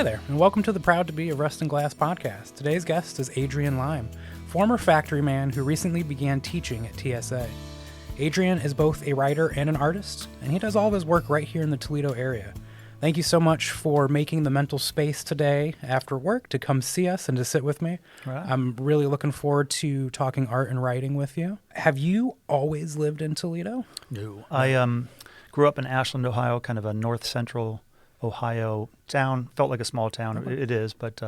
there, and welcome to the Proud to Be a Rust and Glass podcast. Today's guest is Adrian Lime, former factory man who recently began teaching at TSA. Adrian is both a writer and an artist, and he does all of his work right here in the Toledo area. Thank you so much for making the mental space today after work to come see us and to sit with me. Right. I'm really looking forward to talking art and writing with you. Have you always lived in Toledo? No. I grew up in Ashland, Ohio, kind of a north-central Ohio town. Felt like a small town. Okay. It is, but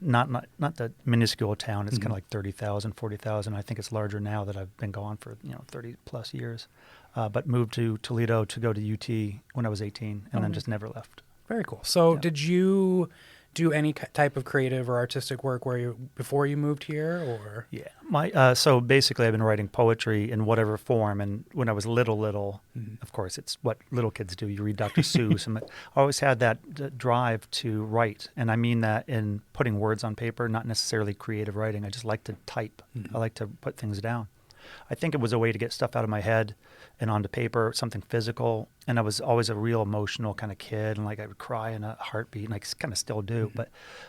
not the minuscule town. It's kind of like 30,000, 40,000. I think it's larger now that I've been gone for 30 plus years. But moved to Toledo to go to UT when I was 18, and then just never left. Very cool. So did you do any type of creative or artistic work before you moved here, or? Yeah. So basically I've been writing poetry in whatever form, and when I was little, of course, it's what little kids do. You read Dr. Seuss, and I always had that drive to write, and I mean that in putting words on paper, not necessarily creative writing. I just like to type. I like to put things down. I think it was a way to get stuff out of my head and onto paper, something physical. And I was always a real emotional kind of kid, and like I would cry in a heartbeat, and I kind of still do. But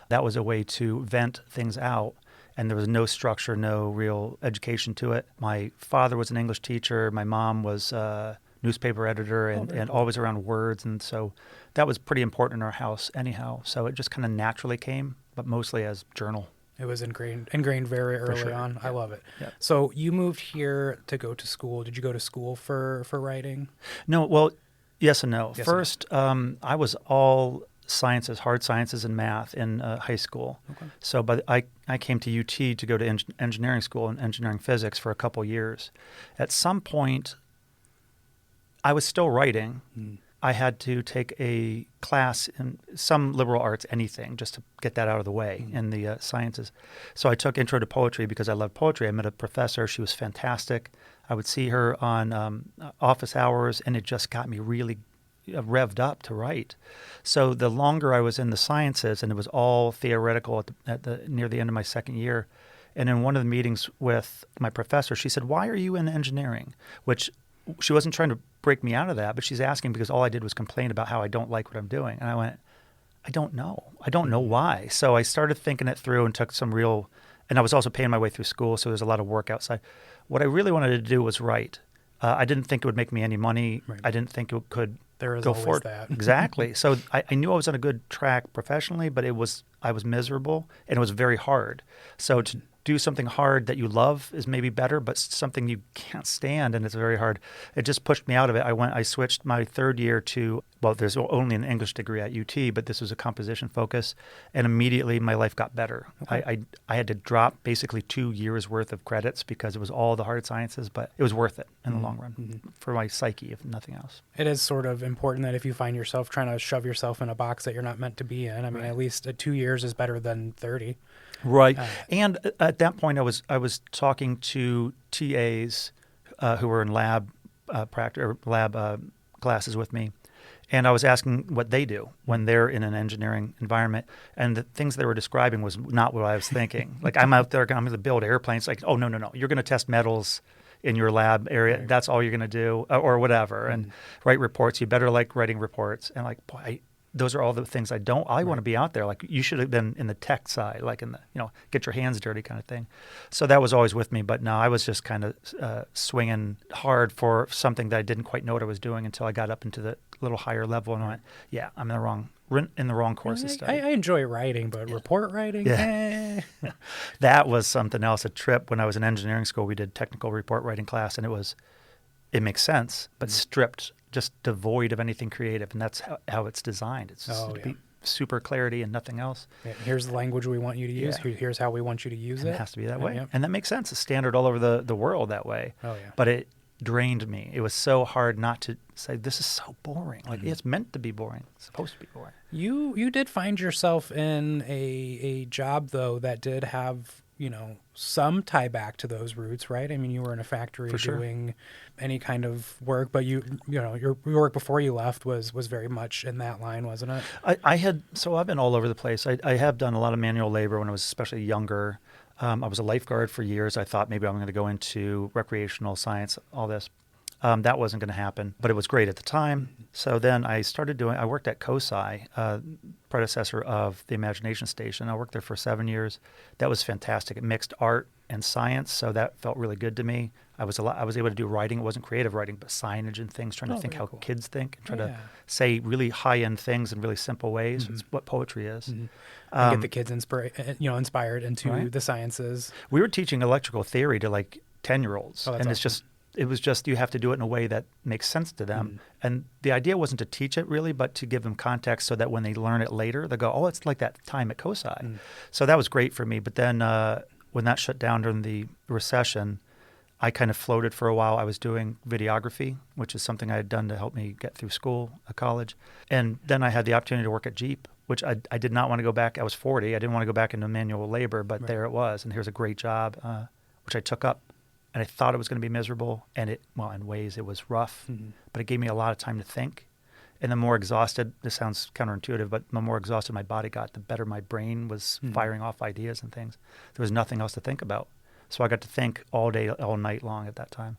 that was a way to vent things out, and there was no structure, no real education to it. My father was an English teacher. My mom was a newspaper editor and always around words. And so that was pretty important in our house anyhow. So it just kind of naturally came, but mostly as journal. It was ingrained very early on. Yeah. I love it. Yeah. So you moved here to go to school. Did you go to school for writing? No, well, yes and no. Yes First, I was all sciences, hard sciences and math in high school. Okay. So I came to UT to go to engineering school and engineering physics for a couple years. At some point, I was still writing. I had to take a class in some liberal arts, anything, just to get that out of the way in the sciences. So I took Intro to Poetry because I loved poetry. I met a professor. She was fantastic. I would see her on office hours, and it just got me really revved up to write. So the longer I was in the sciences, and it was all theoretical near the end of my second year, and in one of the meetings with my professor, she said, "Why are you in engineering?" Which she wasn't trying to break me out of that, but she's asking because all I did was complain about how I don't like what I'm doing. And I went, I don't know. I don't know why. So I started thinking it through and took some real, and I was also paying my way through school, so there's a lot of work outside. What I really wanted to do was write. I didn't think it would make me any money. Right. I didn't think it could There is go always forward. that. Exactly. So I knew I was on a good track professionally, but I was miserable, and it was very hard. So to do something hard that you love is maybe better, but something you can't stand, and it's very hard. It just pushed me out of it. I switched my third year to, well, there's only an English degree at UT, but this was a composition focus, and immediately my life got better. Okay. I had to drop basically 2 years worth of credits because it was all the hard sciences, but it was worth it in the long run for my psyche, if nothing else. It is sort of important that if you find yourself trying to shove yourself in a box that you're not meant to be in, I mean, at least 2 years is better than 30. Right. And at that point, I was talking to TAs who were in lab classes with me, and I was asking what they do when they're in an engineering environment, and the things they were describing was not what I was thinking. Like, I'm out there, I'm going to build airplanes. Like, oh, no, you're going to test metals in your lab area. Right. That's all you're going to do, or whatever, and write reports. You better like writing reports. And like, boy, those are all the things I want to be out there. Like, you should have been in the tech side, like in the, get your hands dirty kind of thing. So that was always with me. But no, I was just kind of swinging hard for something that I didn't quite know what I was doing until I got up into the little higher level, and I went, yeah, I'm in the wrong course of study. I enjoy writing, but report writing, That was something else. A trip when I was in engineering school, we did technical report writing class, and it makes sense, but stripped, just devoid of anything creative, and that's how it's designed. It's just super clarity and nothing else. Yeah, here's the language we want you to use. Yeah. Here's how we want you to use it. It has to be that way. And that makes sense. It's standard all over the world that way. Oh, yeah. But it drained me. It was so hard not to say, this is so boring. Like, it's meant to be boring. It's supposed to be boring. You did find yourself in a job, though, that did have, some tie back to those roots, right? I mean, you were in a factory doing any kind of work, but your work before you left was very much in that line, wasn't it? I've been all over the place. I have done a lot of manual labor when I was especially younger. I was a lifeguard for years. I thought maybe I'm going to go into recreational science, all this. That wasn't going to happen, but it was great at the time. So then I worked at COSI, predecessor of the Imagination Station. I worked there for 7 years. That was fantastic. It mixed art and science, so that felt really good to me. I was able to do writing. It wasn't creative writing, but signage and things, trying to think how kids think and try to say really high-end things in really simple ways. It's what poetry is. And get the kids inspired into the sciences. We were teaching electrical theory to like 10-year-olds, and awesome. It was just you have to do it in a way that makes sense to them. And the idea wasn't to teach it really, but to give them context so that when they learn it later, they go, oh, it's like that time at COSI. So that was great for me. But then when that shut down during the recession, I kind of floated for a while. I was doing videography, which is something I had done to help me get through school, college. And then I had the opportunity to work at Jeep, which I did not want to go back. I was 40. I didn't want to go back into manual labor, but there it was. And here's a great job, which I took up. And I thought it was going to be miserable. And in ways it was rough, but it gave me a lot of time to think. And the more exhausted, this sounds counterintuitive, but the more exhausted my body got, the better my brain was firing off ideas and things. There was nothing else to think about. So I got to think all day, all night long at that time,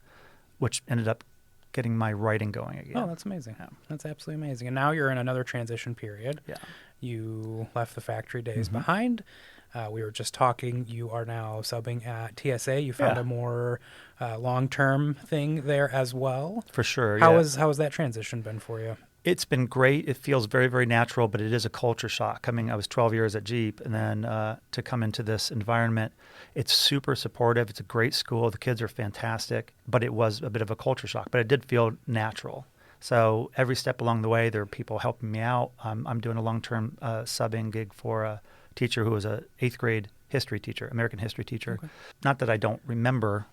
which ended up getting my writing going again. Oh, that's amazing. Yeah. That's absolutely amazing. And now you're in another transition period. Yeah. You left the factory days behind. We were just talking. You are now subbing at TSA. You found a more long-term thing there as well. For sure. How has that transition been for you? It's been great. It feels very, very natural, but it is a culture shock. I was 12 years at Jeep, and then to come into this environment, it's super supportive. It's a great school. The kids are fantastic, but it was a bit of a culture shock. But it did feel natural. So every step along the way, there are people helping me out. I'm doing a long-term subbing gig for a teacher who was an 8th grade history teacher, American history teacher. Okay. Not that I don't remember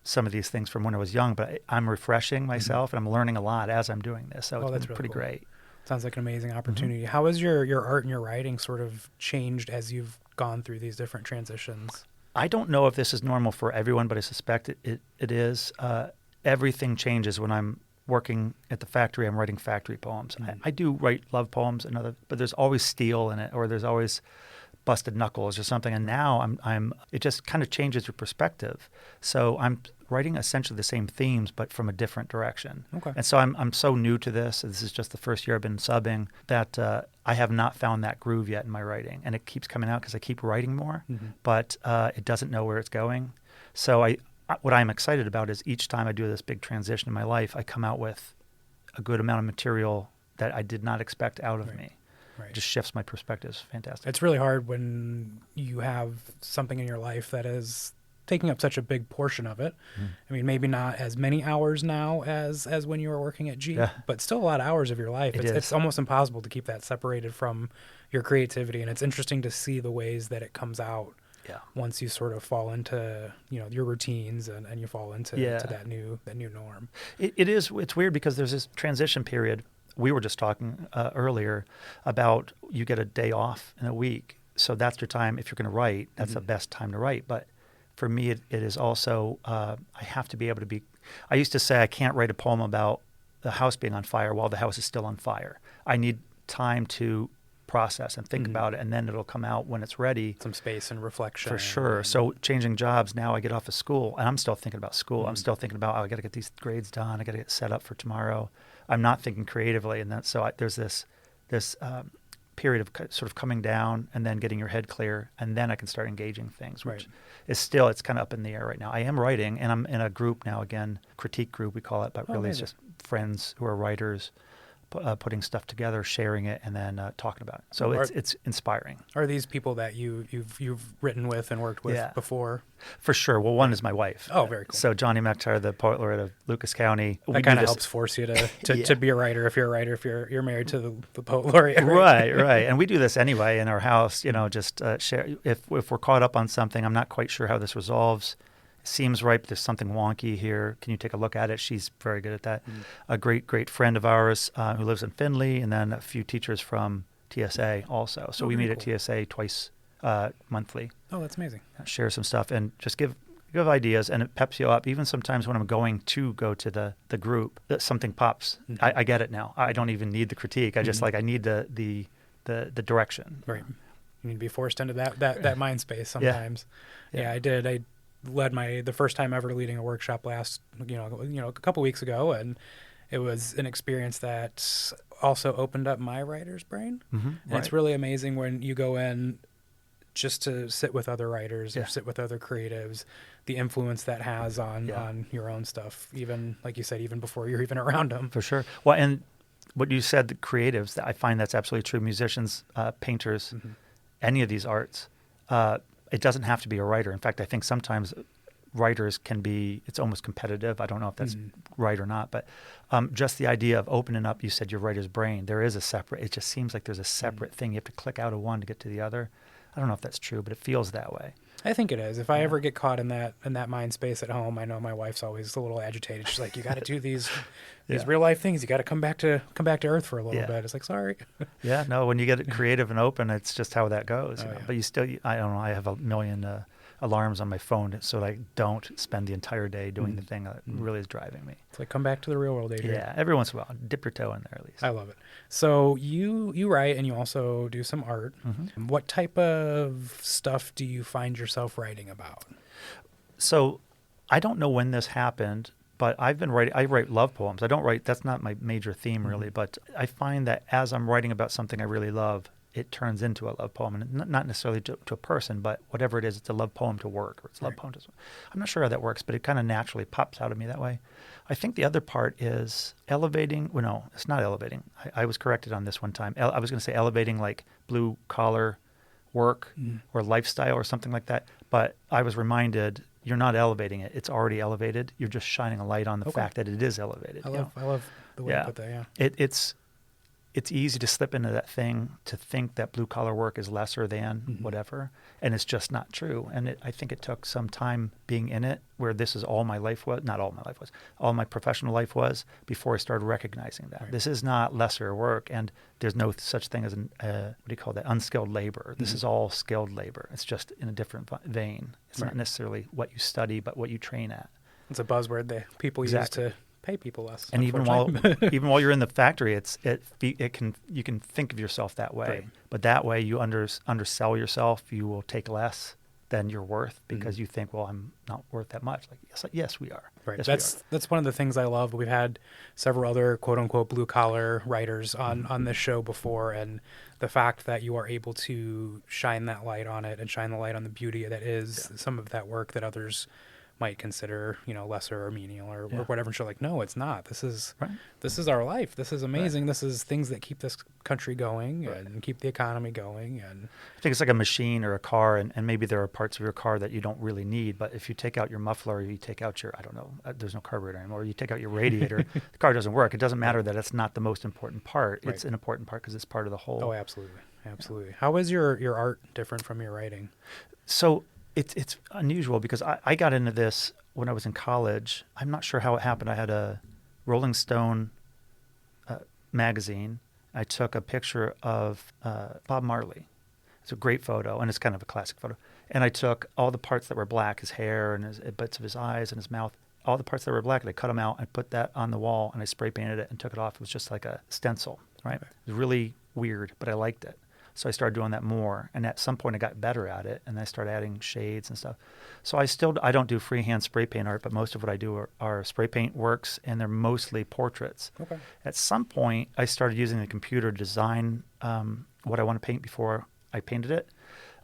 some of these things from when I was young, but I'm refreshing myself and I'm learning a lot as I'm doing this. So it's been pretty great. Sounds like an amazing opportunity. How has your art and your writing sort of changed as you've gone through these different transitions? I don't know if this is normal for everyone, but I suspect it is. Everything changes when I'm working at the factory. I'm writing factory poems. I do write love poems but there's always steel in it, or there's always busted knuckles or something. And now it just kind of changes your perspective. So I'm writing essentially the same themes, but from a different direction. Okay. And so I'm so new to this. This is just the first year I've been subbing that I have not found that groove yet in my writing. And it keeps coming out because I keep writing more, but it doesn't know where it's going. So what I'm excited about is each time I do this big transition in my life, I come out with a good amount of material that I did not expect out of me. Right. It just shifts my perspective. It's fantastic. It's really hard when you have something in your life that is taking up such a big portion of it. I mean, maybe not as many hours now as when you were working at Jeep, but still a lot of hours of your life. It's almost impossible to keep that separated from your creativity. And it's interesting to see the ways that it comes out once you sort of fall into your routines and you fall into that new norm. It's weird because there's this transition period. We were just talking earlier about you get a day off in a week. So that's your time. If you're going to write, that's the best time to write. But for me, it is also, I have to be able to be, I used to say I can't write a poem about the house being on fire while the house is still on fire. I need time to process and think about it, and then it'll come out when it's ready. Some space and reflection. For sure. So changing jobs, now I get off of school, and I'm still thinking about school. I'm still thinking about, I got to get these grades done. I got to get set up for tomorrow. I'm not thinking creatively, and there's this period of sort of coming down and then getting your head clear, and then I can start engaging things, which is still, it's kind of up in the air right now. I am writing, and I'm in a group now, again, critique group we call it, but really it's just friends who are writers putting stuff together, sharing it, and then talking about it. So it's inspiring. Are these people that you've written with and worked with before? For sure. Well, one is my wife. Oh, very cool. So Johnny McTire, the poet laureate of Lucas County. That kind of helps force you to be a writer if you're a writer, if you're married to the poet laureate. Right. And we do this anyway in our house, just share. If we're caught up on something, I'm not quite sure how this resolves. Seems right, but there's something wonky here. Can you take a look at it? She's very good at that. A great friend of ours who lives in Findlay, and then a few teachers from TSA also. So we meet at TSA twice monthly. Oh, that's amazing. Share some stuff and just give ideas, and it peps you up. Even sometimes when I'm going to the group, that something pops. I get it now. I don't even need the critique. I just I need the direction. Right. You need to be forced into that mind space sometimes. Yeah, I did. led the first time ever leading a workshop a couple weeks ago, and it was an experience that also opened up my writer's brain. And it's really amazing when you go in just to sit with other writers or sit with other creatives, the influence that has on your own stuff, even, like you said, even before you're even around them. For sure. Well, and what you said, the creatives, I find that's absolutely true. Musicians, painters, any of these arts, it doesn't have to be a writer. In fact, I think sometimes writers can be, it's almost competitive. I don't know if that's right or not, but just the idea of opening up, you said your writer's brain, there is a separate, it just seems like there's a separate thing. You have to click out of one to get to the other. I don't know if that's true, but it feels that way. I think it is. If I ever get caught in that mind space at home, I know my wife's always a little agitated. She's like, "You got to do these real life things. You got to come back to earth for a little bit." It's like, sorry. Yeah, no. When you get it creative and open, it's just how that goes. You know? But you still, I don't know. I have a million alarms on my phone so that I don't spend the entire day doing the thing that really is driving me. It's like, come back to the real world, Adrian. Yeah, every once in a while, dip your toe in there at least. I love it. So you write and you also do some art. What type of stuff do you find yourself writing about? So I don't know when this happened, but I've been writing. I write love poems. I don't write. That's not my major theme really. But I find that as I'm writing about something I really love, it turns into a love poem, and not necessarily to a person, but whatever it is, it's a love poem to work, or it's a love poem to. I'm not sure how that works, but it kind of naturally pops out of me that way. I think the other part is elevating. Well, no, it's not elevating. I was corrected on this one time. I was going to say elevating like blue collar work or lifestyle or something like that, but I was reminded you're not elevating it. It's already elevated. You're just shining a light on the fact that it is elevated. I love the way you put that. Yeah. It's easy to slip into that thing to think that blue collar work is lesser than whatever, and it's just not true. And I think it took some time being in it, where this is all my life was, not all my life was, all my professional life was, before I started recognizing that this is not lesser work, and there's no such thing as unskilled labor. This is all skilled labor. It's just in a different vein. It's not necessarily what you study, but what you train at. It's a buzzword that people use to pay people less. And even while you're in the factory, you can think of yourself that way. Right. But that way you undersell yourself. You will take less than you're worth because you think, well, I'm not worth that much. Like yes, we are. Right. Yes, that's one of the things I love. We've had several other quote unquote blue collar writers on this show before, and the fact that you are able to shine that light on it and shine the light on the beauty that is some of that work that others might consider, lesser or menial or whatever. And you're like, no, it's not. This is our life. This is amazing. Right. This is things that keep this country going and keep the economy going. And I think it's like a machine or a car, and maybe there are parts of your car that you don't really need. But if you take out your muffler, or you take out your, there's no carburetor anymore. You take out your radiator, the car doesn't work. It doesn't matter that it's not the most important part. It's an important part because it's part of the whole. Oh, absolutely. Absolutely. Yeah. How is your art different from your writing? So it's unusual because I got into this when I was in college. I'm not sure how it happened. I had a Rolling Stone magazine. I took a picture of Bob Marley. It's a great photo, and it's kind of a classic photo. And I took all the parts that were black, his hair and bits of his eyes and his mouth, all the parts that were black, and I cut them out. I put that on the wall, and I spray painted it and took it off. It was just like a stencil, right? It was really weird, but I liked it. So I started doing that more, and at some point I got better at it, and I started adding shades and stuff. So I don't do freehand spray paint art, but most of what I do are spray paint works, and they're mostly portraits. Okay. At some point, I started using the computer to design what I want to paint before I painted it,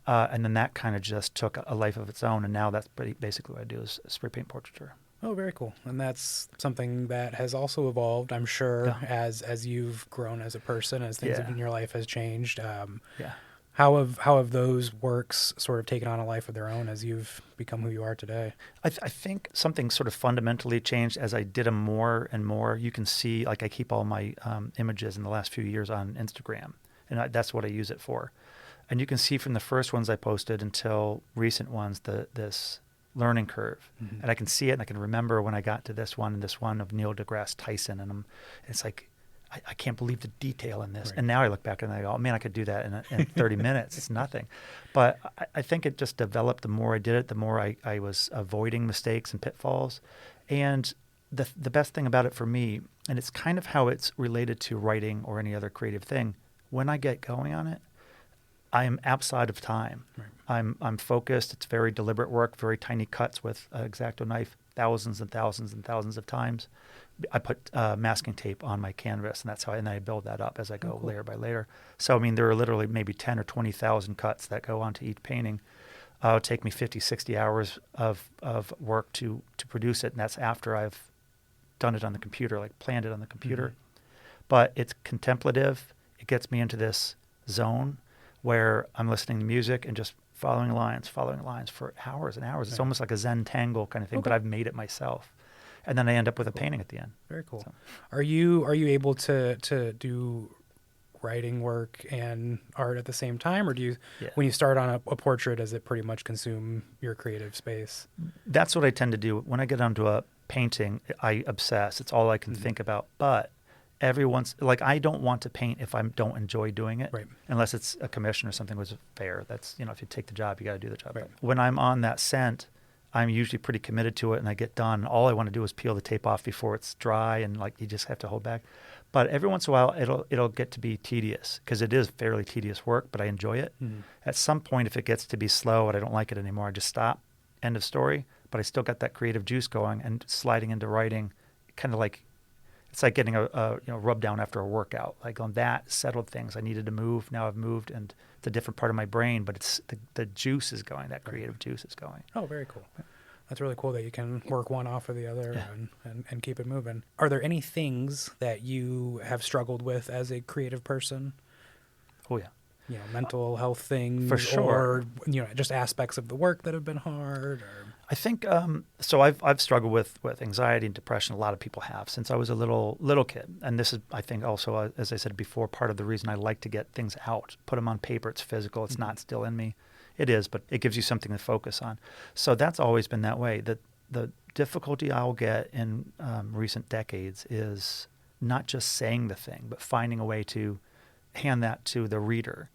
and then that kind of just took a life of its own, and now that's basically what I do is spray paint portraiture. Oh, very cool. And that's something that has also evolved, I'm sure, as you've grown as a person, as things in your life has changed. How have those works sort of taken on a life of their own as you've become who you are today? I think something sort of fundamentally changed as I did them more and more. You can see, like I keep all my images in the last few years on Instagram, and that's what I use it for. And you can see from the first ones I posted until recent ones, this learning curve. And I can see it, and I can remember when I got to this one of Neil deGrasse Tyson, and it's like, I can't believe the detail in this. Right. And now I look back and I go, oh man, I could do that in 30 minutes. It's nothing. But I think it just developed. The more I did it, the more I was avoiding mistakes and pitfalls. And the best thing about it for me, and it's kind of how it's related to writing or any other creative thing, when I get going on it, I am outside of time. Right. I'm focused. It's very deliberate work, very tiny cuts with an X-Acto knife, thousands and thousands and thousands of times. I put masking tape on my canvas, and then I build that up as I go layer by layer. So, I mean, there are literally maybe 10 or 20,000 cuts that go onto each painting. It'll take me 50, 60 hours of work to produce it, and that's after I've done it on the computer, like planned it on the computer. Mm-hmm. But it's contemplative. It gets me into this zone where I'm listening to music and just following lines for hours and hours. It's almost like a Zen tangle kind of thing, but I've made it myself. And then I end up with a painting at the end. Very cool. So. Are you able to do writing work and art at the same time, or do you, when you start on a portrait, does it pretty much consume your creative space? That's what I tend to do. When I get onto a painting, I obsess. It's all I can think about. But every once, like, I don't want to paint if I don't enjoy doing it, unless it's a commission or something was fair. That's, if you take the job, you got to do the job. Right. When I'm on that scent, I'm usually pretty committed to it, and I get done. All I want to do is peel the tape off before it's dry, and like you just have to hold back. But every once in a while, it'll get to be tedious, because it is fairly tedious work, but I enjoy it. Mm-hmm. At some point, if it gets to be slow and I don't like it anymore, I just stop. End of story. But I still got that creative juice going, and sliding into writing, kind of like it's like getting a rub down after a workout. Like on that, settled things. I needed to move. Now I've moved, and it's a different part of my brain, but it's the juice is going. That creative juice is going. Oh, very cool. That's really cool that you can work one off of the other and keep it moving. Are there any things that you have struggled with as a creative person? Oh, yeah. Mental health things. For sure. Or, just aspects of the work that have been hard. Or... I think, so I've struggled with anxiety and depression. A lot of people have since I was a little kid. And this is, I think, also, as I said before, part of the reason I like to get things out, put them on paper. It's physical. It's not still in me. It is, but it gives you something to focus on. So that's always been that way. The difficulty I'll get in recent decades is not just saying the thing, but finding a way to hand that to the reader.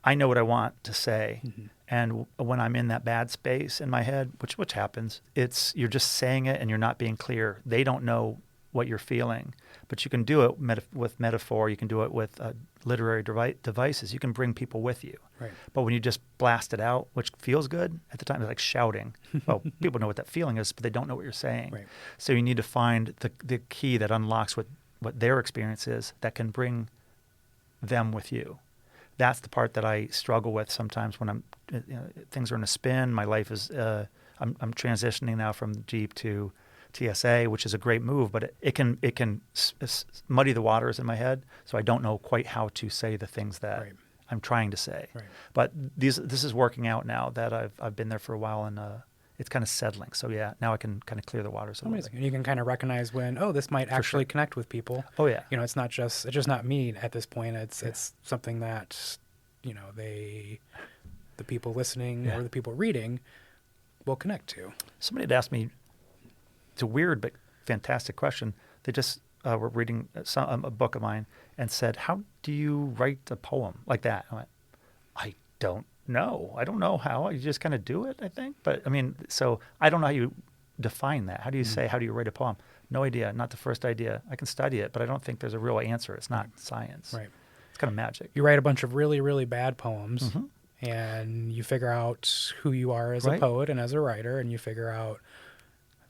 I know what I want to say, and when I'm in that bad space in my head, which happens, you're just saying it and you're not being clear. They don't know what you're feeling, but you can do it with metaphor. You can do it with literary devices. You can bring people with you. Right. But when you just blast it out, which feels good at the time, it's like shouting. Well, people know what that feeling is, but they don't know what you're saying. Right. So you need to find the key that unlocks what their experience is that can bring them with you. That's the part that I struggle with sometimes when things are in a spin. My life is I'm transitioning now from Jeep to TSA, which is a great move, but it can muddy the waters in my head, so I don't know quite how to say the things that I'm trying to say. Right. But this is working out now that I've been there for a while, and it's kind of settling. So yeah, now I can kind of clear the waters a little bit. And you can kind of recognize when, this might actually connect with people. Oh yeah. It's just not me at this point. It's something that, the people listening or the people reading will connect to. Somebody had asked me, it's a weird but fantastic question. They just were reading a book of mine and said, "How do you write a poem like that?" I went, "I don't know. I don't know how. You just kind of do it, I think." But I mean, so I don't know how you define that. How do you say, how do you write a poem? No idea. Not the first idea. I can study it, but I don't think there's a real answer. It's not science. Right. It's kind of magic. You write a bunch of really, really bad poems, and you figure out who you are as a poet and as a writer, and you figure out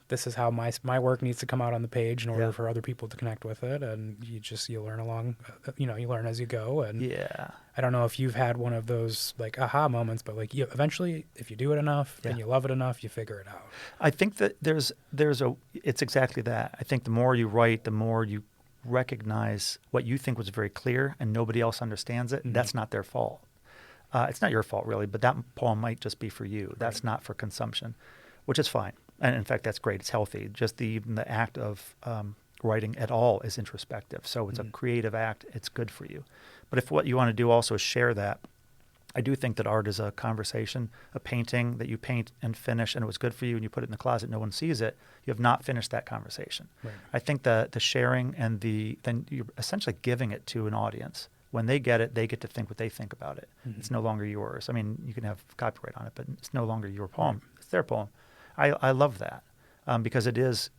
this is how my work needs to come out on the page in order for other people to connect with it, and you learn along, you learn as you go. And I don't know if you've had one of those like aha moments, but like eventually, if you do it enough and you love it enough, you figure it out. I think that it's exactly that. I think the more you write, the more you recognize what you think was very clear and nobody else understands it. That's not their fault. It's not your fault really, but that poem might just be for you. That's not for consumption, which is fine. And in fact, that's great. It's healthy. Just even the act of writing at all is introspective. So it's a creative act. It's good for you. But if what you want to do also is share that, I do think that art is a conversation, a painting that you paint and finish, and it was good for you, and you put it in the closet, no one sees it. You have not finished that conversation. Right. I think the sharing and then you're essentially giving it to an audience. When they get it, they get to think what they think about it. It's no longer yours. I mean, you can have copyright on it, but it's no longer your poem. It's their poem. I love that because it is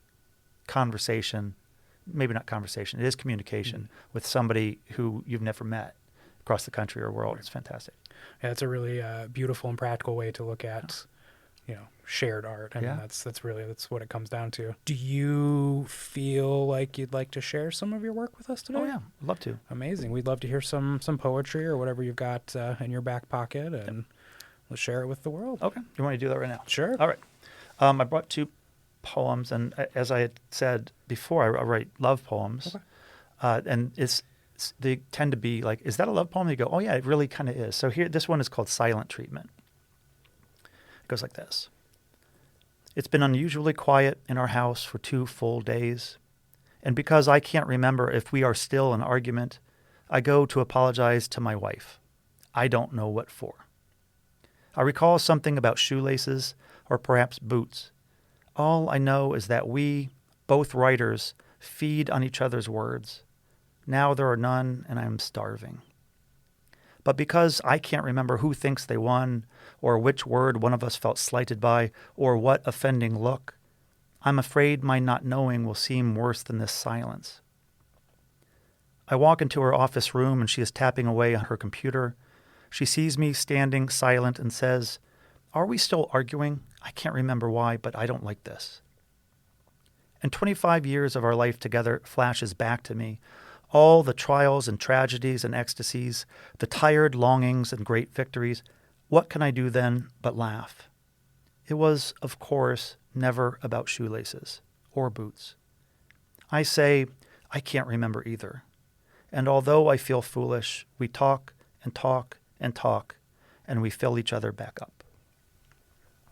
conversation, maybe not conversation, it is communication with somebody who you've never met. across the country or world. It's fantastic. Yeah, it's a really beautiful and practical way to look at, shared art. I mean, that's what it comes down to. Do you feel like you'd like to share some of your work with us today? Oh yeah, I'd love to. Amazing. We'd love to hear some poetry or whatever you've got in your back pocket, and let's share it with the world. Okay, you want to do that right now? Sure. All right. I brought 2 poems, and as I had said before, I write love poems, and they tend to be like, is that a love poem? You go, oh yeah, it really kind of is. So here, this one is called Silent Treatment. It goes like this. It's been unusually quiet in our house for 2 full days, and because I can't remember if we are still in argument, I go to apologize to my wife. I don't know what for. I recall something about shoelaces or perhaps boots. All I know is that we, both writers, feed on each other's words. Now there are none, and I am starving. But because I can't remember who thinks they won, or which word one of us felt slighted by, or what offending look, I'm afraid my not knowing will seem worse than this silence. I walk into her office room, and she is tapping away on her computer. She sees me standing silent and says, "Are we still arguing? I can't remember why, but I don't like this." And 25 years of our life together flashes back to me, all the trials and tragedies and ecstasies, the tired longings and great victories. What can I do then but laugh? It was, of course, never about shoelaces or boots. I say, I can't remember either. And although I feel foolish, we talk and talk and talk, and we fill each other back up.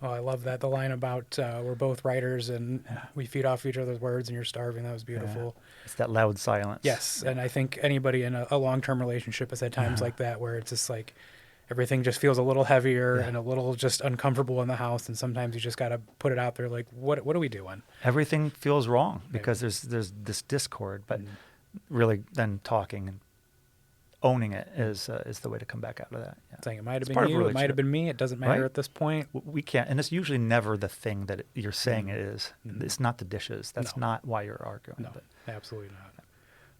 Oh, I love that. The line about we're both writers and we feed off each other's words and you're starving. That was beautiful. It's that loud silence. Yes, and I think anybody in a long-term relationship has had times like that where it's just like everything just feels a little heavier and a little just uncomfortable in the house, and sometimes you just got to put it out there like, what are we doing? Everything feels wrong because there's this discord, but really then talking and owning it is the way to come back out of that. Yeah. Saying it might have been you, it might have been me, it doesn't matter at this point. We can't, and it's usually never the thing that you're saying it is. It's not the dishes. That's not why you're arguing. No, absolutely not.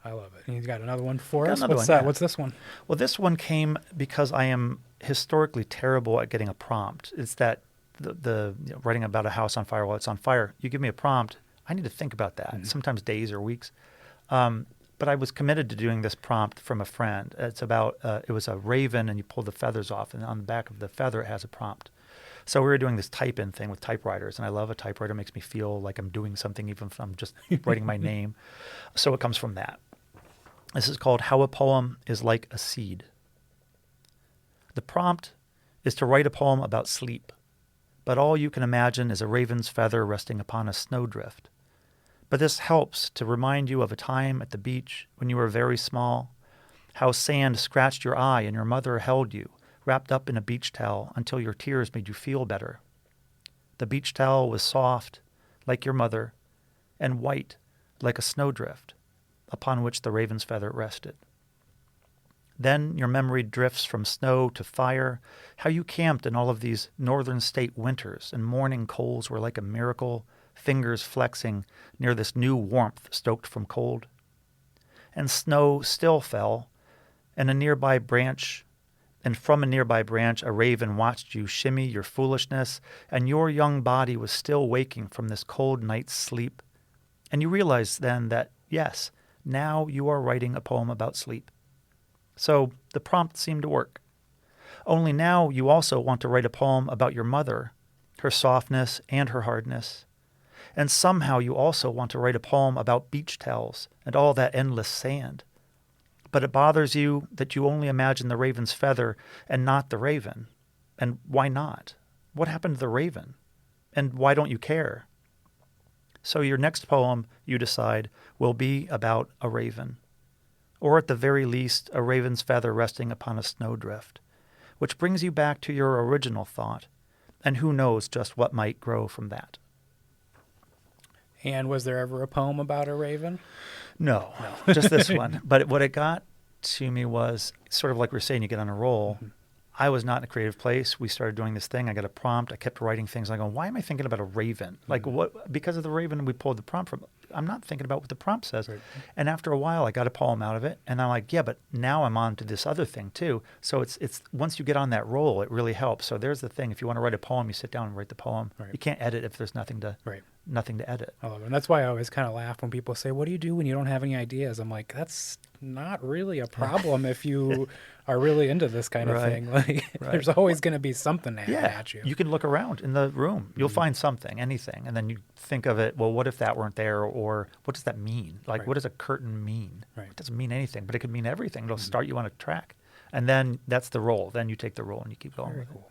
I love it. And you've got another one for us? What's this one? Well, this one came because I am historically terrible at getting a prompt. It's that the writing about a house on fire while it's on fire. You give me a prompt, I need to think about that, sometimes days or weeks. But I was committed to doing this prompt from a friend. It's about, it was a raven, and you pull the feathers off, and on the back of the feather it has a prompt. So we were doing this type-in thing with typewriters, and I love a typewriter. It makes me feel like I'm doing something, even if I'm just writing my name. So it comes from that. This is called How a Poem is Like a Seed. The prompt is to write a poem about sleep, but all you can imagine is a raven's feather resting upon a snowdrift. But this helps to remind you of a time at the beach when you were very small, how sand scratched your eye and your mother held you, wrapped up in a beach towel until your tears made you feel better. The beach towel was soft, like your mother, and white, like a snowdrift, upon which the raven's feather rested. Then your memory drifts from snow to fire, how you camped in all of these northern state winters, and morning coals were like a miracle, fingers flexing near this new warmth stoked from cold. And snow still fell, and from a nearby branch a raven watched you shimmy your foolishness, and your young body was still waking from this cold night's sleep. And you realized then that, yes, now you are writing a poem about sleep. So the prompt seemed to work. Only now you also want to write a poem about your mother, her softness and her hardness. And somehow you also want to write a poem about beach towels and all that endless sand. But it bothers you that you only imagine the raven's feather and not the raven. And why not? What happened to the raven? And why don't you care? So your next poem, you decide, will be about a raven. Or at the very least, a raven's feather resting upon a snowdrift, which brings you back to your original thought. And who knows just what might grow from that. And was there ever a poem about a raven? No. Just this one. But what it got to me was sort of like we're saying, you get on a roll. I was not in a creative place. We started doing this thing. I got a prompt. I kept writing things. I go, why am I thinking about a raven? Like what? Because of the raven we pulled the prompt from. I'm not thinking about what the prompt says. Right. And after a while, I got a poem out of it, and I'm like, yeah, but now I'm on to this other thing too. So it's once you get on that roll, it really helps. So there's the thing: if you want to write a poem, you sit down and write the poem. Right. You can't edit if there's nothing to edit. I love it. And that's why I always kind of laugh when people say, "What do you do when you don't have any ideas?" I'm like, that's not really a problem if you are really into this kind of thing. Like, there's always going to be something at you. You can look around in the room. You'll find something, anything. And then you think of it, well, what if that weren't there? Or what does that mean? Like, what does a curtain mean? Right. It doesn't mean anything, but it could mean everything. It'll start you on a track. And then that's the roll. Then you take the roll and you keep going with it.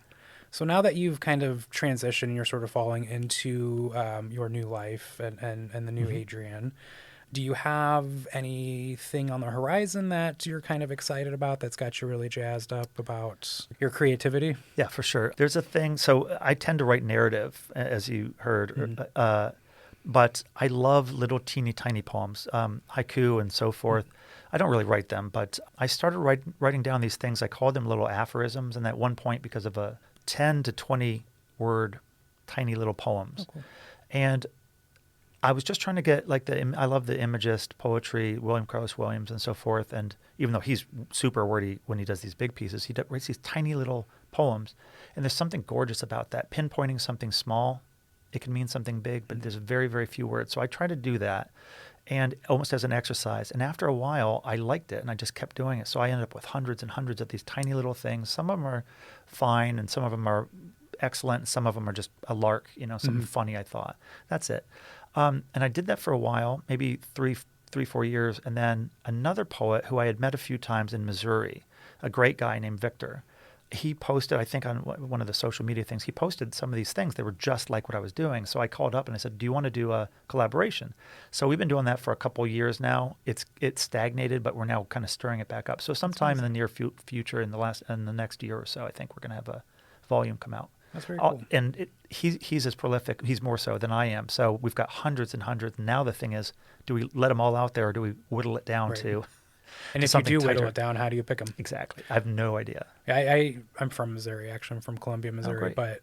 So now that you've kind of transitioned and you're sort of falling into your new life and the new Adrian, do you have anything on the horizon that you're kind of excited about that's got you really jazzed up about your creativity? Yeah, for sure. There's a thing. So I tend to write narrative, as you heard, but I love little teeny tiny poems, haiku and so forth. I don't really write them, but I started writing down these things. I called them little aphorisms, and at one point, because of a 10 to 20 word tiny little poems. Oh, cool. And I was just trying to get like I love the Imagist poetry, William Carlos Williams and so forth. And even though he's super wordy when he does these big pieces, he writes these tiny little poems. And there's something gorgeous about that. Pinpointing something small, it can mean something big, but there's very, very few words. So I try to do that, and almost as an exercise. And after a while, I liked it, and I just kept doing it. So I ended up with hundreds and hundreds of these tiny little things. Some of them are fine, and some of them are excellent, and some of them are just a lark, something funny, I thought. That's it. And I did that for a while, maybe 4 years. And then another poet who I had met a few times in Missouri, a great guy named Victor, he posted, I think on one of the social media things, he posted some of these things. They were just like what I was doing. So I called up and I said, do you want to do a collaboration? So we've been doing that for a couple of years now. It's stagnated, but we're now kind of stirring it back up. So sometime in the near future, in the next year or so, I think we're going to have a volume come out. That's very cool. And he's as prolific, he's more so than I am. So we've got hundreds and hundreds. Now the thing is, do we let them all out there, or do we whittle it down to And if you do whittle it down, how do you pick them? Exactly. I have no idea. I'm from Missouri, actually. I'm from Columbia, Missouri. But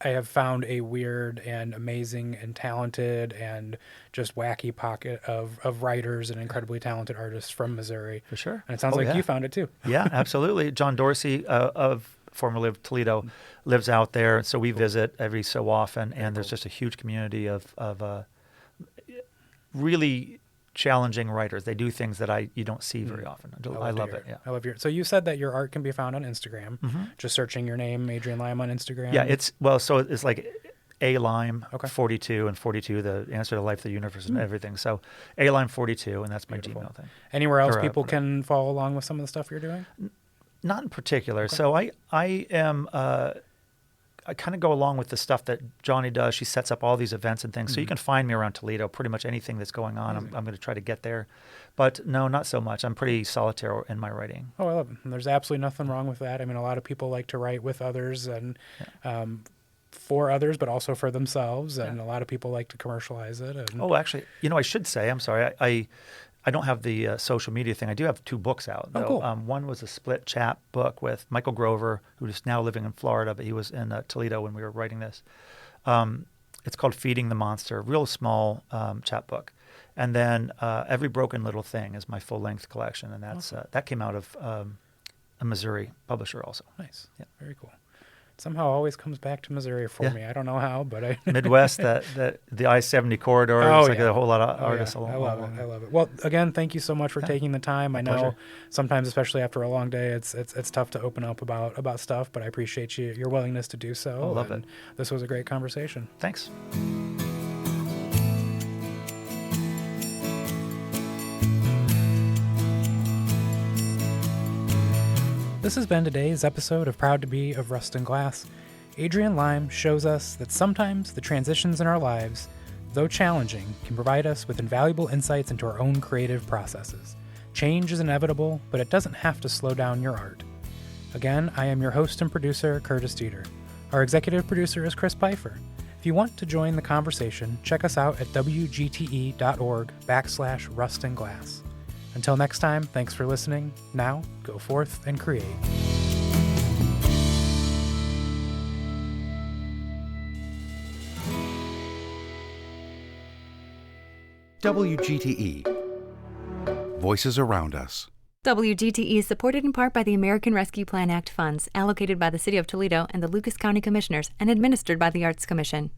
I have found a weird and amazing and talented and just wacky pocket of writers and incredibly talented artists from Missouri. For sure. And it sounds like you found it too. Yeah, absolutely. John Dorsey formerly of Toledo, lives out there. So we visit every so often, and there's just a huge community of really challenging writers. They do things that you don't see very often. I love it. Yeah. I love So you said that your art can be found on Instagram. Just searching your name, Adrian Lime, on Instagram. Yeah, it's like A Lime 42 and 42, the answer to life, the universe, and everything. So A Lime 42, and that's my Gmail thing. Anywhere else people can follow along with some of the stuff you're doing? Not in particular. Okay. So I am I kind of go along with the stuff that Johnny does. She sets up all these events and things. So you can find me around Toledo. Pretty much anything that's going on, I'm going to try to get there. But no, not so much. I'm pretty solitary in my writing. Oh, I love it. And there's absolutely nothing wrong with that. I mean, a lot of people like to write with others and for others, but also for themselves. And a lot of people like to commercialize it. And oh, actually, I should say, I'm sorry. I don't have the social media thing. I do have 2 books out, though. Oh, cool. One was a split chap book with Michael Grover, who is now living in Florida, but he was in Toledo when we were writing this. It's called Feeding the Monster, real small chap book. And then Every Broken Little Thing is my full-length collection, and that's that came out of a Missouri publisher also. Nice. Yeah. Very cool. Somehow always comes back to Missouri for me. I don't know how, but Midwest, the I-70 corridor. There's like a whole lot of artists along. I love it. Well, again, thank you so much for taking the time. I know pleasure. Sometimes, especially after a long day, it's tough to open up about stuff, but I appreciate your willingness to do so. I love it. This was a great conversation. Thanks. This has been today's episode of Proud to Be of Rust and Glass. Adrian Lime shows us that sometimes the transitions in our lives, though challenging, can provide us with invaluable insights into our own creative processes. Change is inevitable, but it doesn't have to slow down your art. Again, I am your host and producer, Curtis Dieter. Our executive producer is Chris Pfeiffer. If you want to join the conversation, check us out at wgte.org/rustandglass. Until next time, thanks for listening. Now, go forth and create. WGTE. Voices around us. WGTE is supported in part by the American Rescue Plan Act funds allocated by the City of Toledo and the Lucas County Commissioners and administered by the Arts Commission.